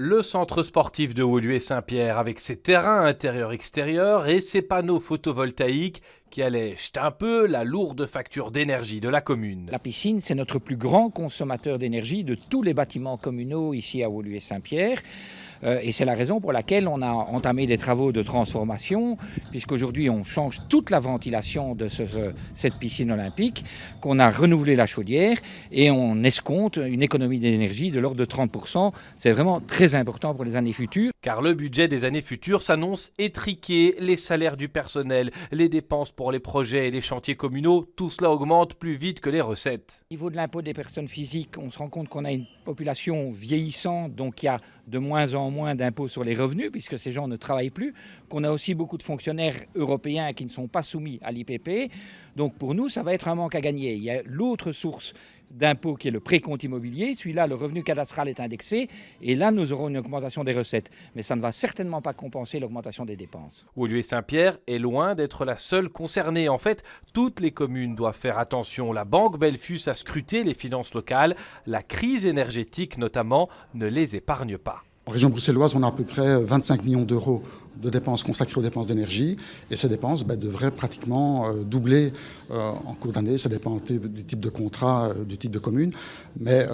le centre sportif de Woluwe-Saint-Pierre avec ses terrains intérieurs-extérieurs et ses panneaux photovoltaïques qui allègent un peu la lourde facture d'énergie de la commune. La piscine, c'est notre plus grand consommateur d'énergie de tous les bâtiments communaux ici à Woluwe-Saint-Pierre. Et c'est la raison pour laquelle on a entamé des travaux de transformation, puisqu'aujourd'hui on change toute la ventilation de cette piscine olympique, qu'on a renouvelé la chaudière et on escompte une économie d'énergie de l'ordre de 30%. C'est vraiment très important pour les années futures. Car le budget des années futures s'annonce étriqué, les salaires du personnel, les dépenses pour les projets et les chantiers communaux, tout cela augmente plus vite que les recettes. Au niveau de l'impôt des personnes physiques, on se rend compte qu'on a une population vieillissante, donc il y a de moins en moins d'impôts sur les revenus, puisque ces gens ne travaillent plus, qu'on a aussi beaucoup de fonctionnaires européens qui ne sont pas soumis à l'IPP. Donc pour nous, ça va être un manque à gagner. Il y a l'autre source d'impôt qui est le précompte immobilier. Celui-là, le revenu cadastral est indexé et là, nous aurons une augmentation des recettes. Mais ça ne va certainement pas compenser l'augmentation des dépenses. Woluwe-Saint-Pierre est loin d'être la seule concernée. En fait, toutes les communes doivent faire attention. La Banque Belfus a scruté les finances locales. La crise énergétique, notamment, ne les épargne pas. En région bruxelloise, on a à peu près 25 millions d'euros de dépenses consacrées aux dépenses d'énergie. Et ces dépenses devraient pratiquement doubler en cours d'année. Ça dépend du type de contrat, du type de commune. Mais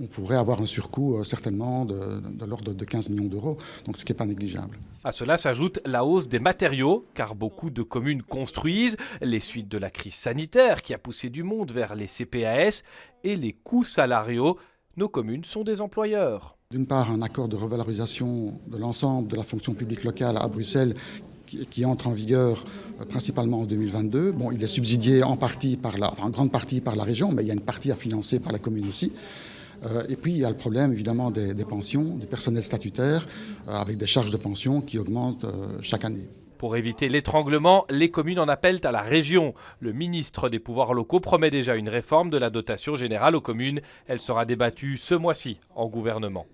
on pourrait avoir un surcoût certainement de l'ordre de 15 millions d'euros, donc ce qui n'est pas négligeable. À cela s'ajoute la hausse des matériaux, car beaucoup de communes construisent, les suites de la crise sanitaire qui a poussé du monde vers les CPAS et les coûts salariaux. Nos communes sont des employeurs. D'une part, un accord de revalorisation de l'ensemble de la fonction publique locale à Bruxelles qui entre en vigueur principalement en 2022. Bon, il est subsidié en grande partie par la région, mais il y a une partie à financer par la commune aussi. Et puis, il y a le problème, évidemment, des pensions, du personnel statutaire, avec des charges de pension qui augmentent chaque année. Pour éviter l'étranglement, les communes en appellent à la région. Le ministre des Pouvoirs locaux promet déjà une réforme de la dotation générale aux communes. Elle sera débattue ce mois-ci en gouvernement.